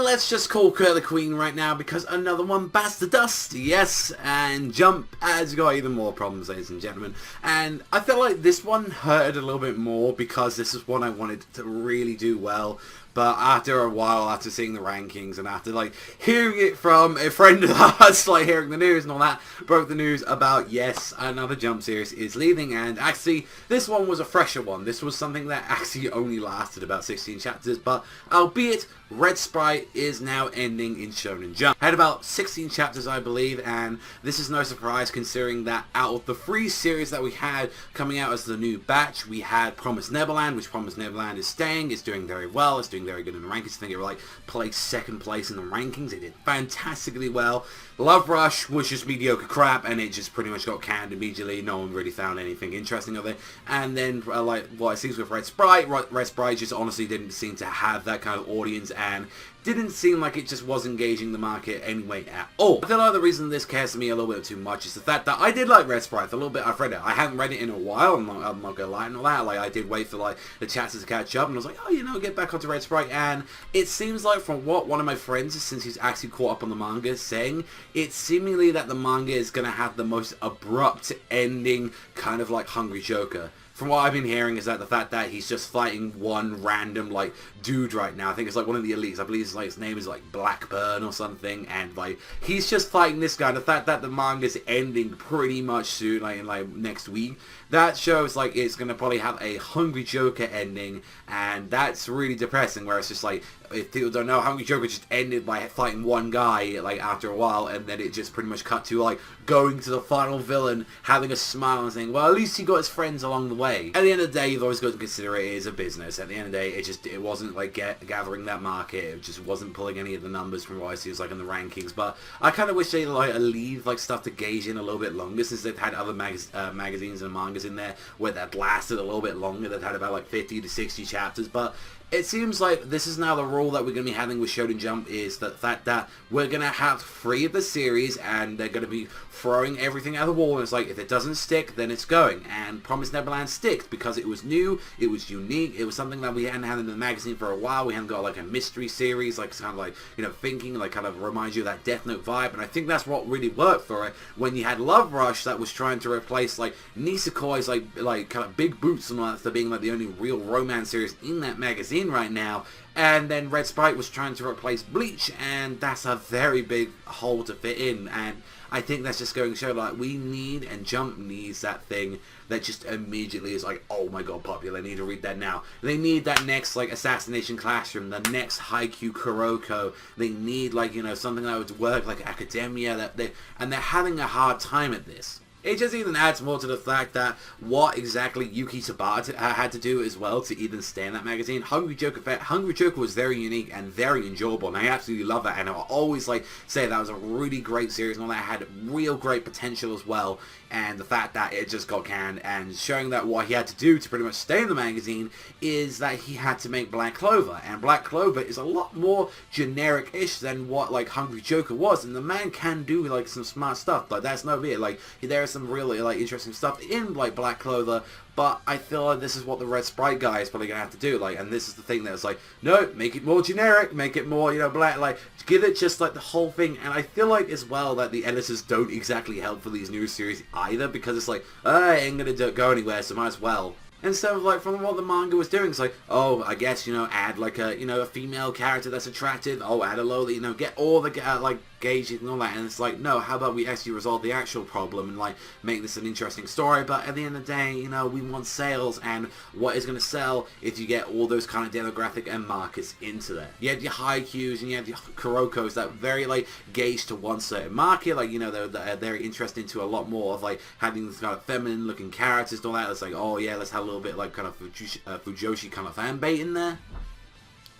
let's just call her the queen right now because another one bats the dust, yes, and Jump has got even more problems, ladies and gentlemen. And I feel like this one hurt a little bit more because this is one I wanted to really do well. But after a while, after seeing the rankings and after like hearing it from a friend of ours, like hearing the news and all that, broke the news about, yes, another Jump series is leaving. And actually, this one was a fresher one. This was something that actually only lasted about 16 chapters, but albeit Red Sprite is now ending in Shonen Jump. Had about 16 chapters, I believe, and this is no surprise considering that out of the 3 series that we had coming out as the new batch, we had Promised Neverland, which Promised Neverland is staying, it's doing very well, it's doing very good in the rankings. I think it like placed 2nd place in the rankings. It did fantastically well. Love Rush was just mediocre crap, and it just pretty much got canned immediately. No one really found anything interesting of it. And then, like what it seems with Red Sprite, Red Sprite just honestly didn't seem to have that kind of audience, and didn't seem like it just was engaging the market anyway at all. I feel like the reason this cares to me a little bit too much is the fact that I did like Red Sprite. A little bit I've read it. I haven't read it in a while, I'm not gonna lie and all that. Like, I did wait for like the chapters to catch up, and I was like, oh, you know, get back onto Red Sprite. And it seems like from what one of my friends, since he's actually caught up on the manga, is saying, it's seemingly that the manga is gonna have the most abrupt ending, kind of like Hungry Joker. From what I've been hearing is that the fact that he's just fighting one random, like, dude right now. I think it's, like, one of the elites. I believe his, like, his name is, like, Blackburn or something. And, like, he's just fighting this guy. The fact that the manga's ending pretty much soon, like, in, like, next week, that shows, like, it's going to probably have a Hungry Joker ending. And that's really depressing, where it's just, like, if people don't know, Hungry Joker just ended by fighting one guy, like, after a while, and then it just pretty much cut to, like, going to the final villain, having a smile and saying, well, at least he got his friends along the way. At the end of the day, you've always got to consider it is a business. At the end of the day, it wasn't, like, gathering that market. It just wasn't pulling any of the numbers from what I see as, like, in the rankings. But I kind of wish they, like, leave, like, stuff to gauge in a little bit longer, since they've had other magazines and mangas in there where that lasted a little bit longer. They've had about, like, 50 to 60 chapters, but it seems like this is now the rule that we're going to be having with Shonen Jump, is the fact that we're going to have 3 of the series and they're going to be throwing everything at the wall, and it's like, if it doesn't stick, then it's going. And Promised Neverland sticks because it was new, it was unique, it was something that we hadn't had in the magazine for a while. We hadn't got like a mystery series, like kind of like, you know, thinking, like kind of reminds you of that Death Note vibe, and I think that's what really worked for it. When you had Love Rush that was trying to replace like Nisekai's like kind of big boots and all that, for being like the only real romance series in that magazine right now. And then Red Sprite was trying to replace Bleach, and that's a very big hole to fit in. And I think that's just going to show, like, we need, and Jump needs that thing that just immediately is like, oh my god, popular, I need to read that now. They need that next, like, Assassination Classroom, the next Haikyu Kuroko. They need, like, you know, something that would work, like Academia, and they're having a hard time at this. It just even adds more to the fact that what exactly Yuki Tabata had to do as well to even stay in that magazine. Hungry Joker was very unique and very enjoyable, and I absolutely love that. And I'll always like say that was a really great series, and all that had real great potential as well. And the fact that it just got canned, and showing that what he had to do to pretty much stay in the magazine is that he had to make Black Clover, and Black Clover is a lot more generic-ish than what like Hungry Joker was, and the man can do like some smart stuff, but that's no bit. Like, there is some really like interesting stuff in like Black Clover, but I feel like this is what the Red Sprite guy is probably going to have to do, like, and this is the thing that's like, no, make it more generic, make it more, you know, black, like, give it just, like, the whole thing. And I feel like, as well, that the editors don't exactly help for these new series either, because it's like, I ain't going to go anywhere, so might as well. Instead of, like, from what the manga was doing, it's like, oh, I guess, you know, add, like, a, you know, a female character that's attractive, oh, add a low, you know, get all the, like, gauges and all that, and it's like, no, how about we actually resolve the actual problem and, like, make this an interesting story? But at the end of the day, you know, we want sales, and what is going to sell if you get all those kind of demographic and markets into there. You have your Haikyus and you have your Kurokos that very, like, gauge to one certain market, like, you know, they're very interested into a lot more of, like, having this kind of feminine looking characters and all that. It's like, oh yeah, let's have a little bit, like, kind of Fujoshi kind of fan bait in there.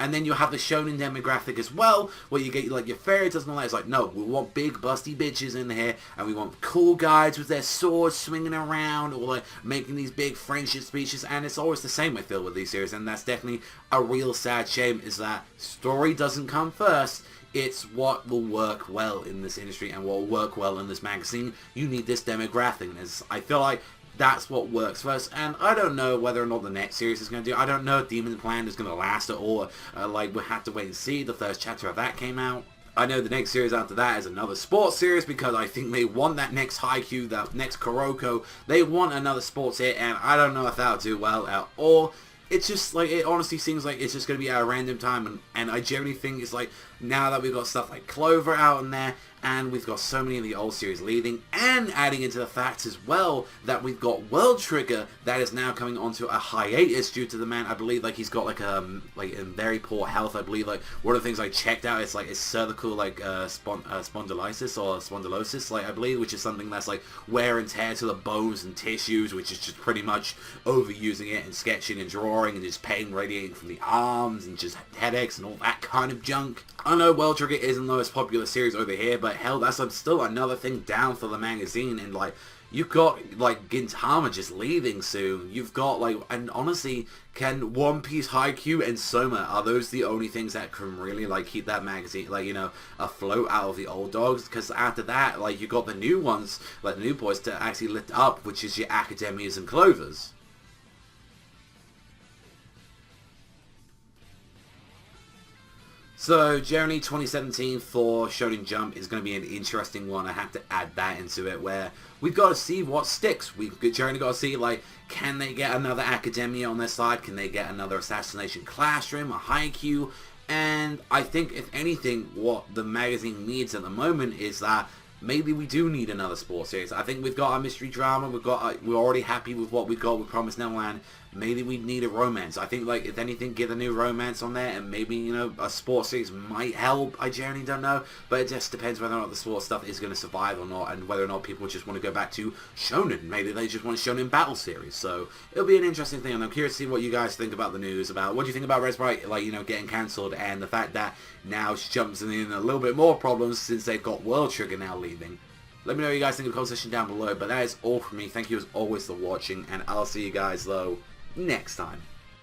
And then you have the shonen demographic as well, where you get like your fairy tales and all that. It's like, no, we want big busty bitches in here, and we want cool guys with their swords swinging around, or like making these big friendship speeches. And it's always the same, I feel, with these series, and that's definitely a real sad shame, is that story doesn't come first. It's what will work well in this industry and what will work well in this magazine. You need this demographic. I feel like that's what works for us. And I don't know whether or not the next series is going to do. I don't know if Demon Plan is going to last at all. Like, we'll have to wait and see. The first chapter of that came out. I know the next series after that is another sports series, because I think they want that next Haikyu, that next Kuroko. They want another sports hit, and I don't know if that'll do well at all. It's just, like, it honestly seems like it's just going to be at a random time, and I generally think it's like, now that we've got stuff like Clover out in there, and we've got so many of the old series leaving, and adding into the fact as well that we've got World Trigger that is now coming onto a hiatus due to the man. I believe, like, he's got like in very poor health. I believe, like, one of the things I checked out is like his cervical, like, spondylosis or spondylosis, like, I believe, which is something that's like wear and tear to the bones and tissues, which is just pretty much overusing it and sketching and drawing and just pain radiating from the arms and just headaches and all that kind of junk. I know World Trigger isn't the most popular series over here, but hell, that's still another thing down for the magazine. And like, you've got like Gintama just leaving soon. You've got like, and honestly, can One Piece, Haikyu, and Soma, are those the only things that can really like keep that magazine, like, you know, afloat out of the old dogs? Because after that, like, you got the new ones, like the new boys to actually lift up, which is your Academias and Clovers. So, generally 2017 for Shonen Jump is going to be an interesting one. I have to add that into it, where we've got to see what sticks. We've generally got to see, like, can they get another Academia on their side? Can they get another Assassination Classroom, a Haikyu? And I think, if anything, what the magazine needs at the moment is that maybe we do need another sports series. I think we've got our mystery drama. We're already happy with what we've got with Promised Neverland. Maybe we need a romance. I think, like, if anything, get a new romance on there, and maybe, you know, a sports series might help. I generally don't know, but it just depends whether or not the sports stuff is going to survive or not, and whether or not people just want to go back to Shonen. Maybe they just want a Shonen battle series. So it'll be an interesting thing, and I'm curious to see what you guys think about the news. About what do you think about Red Sprite, like, you know, getting cancelled, and the fact that now she jumps in a little bit more problems since they've got World Trigger now leaving. Let me know what you guys think in the comment section down below. But that is all from me. Thank you as always for watching, and I'll see you guys, though, next time.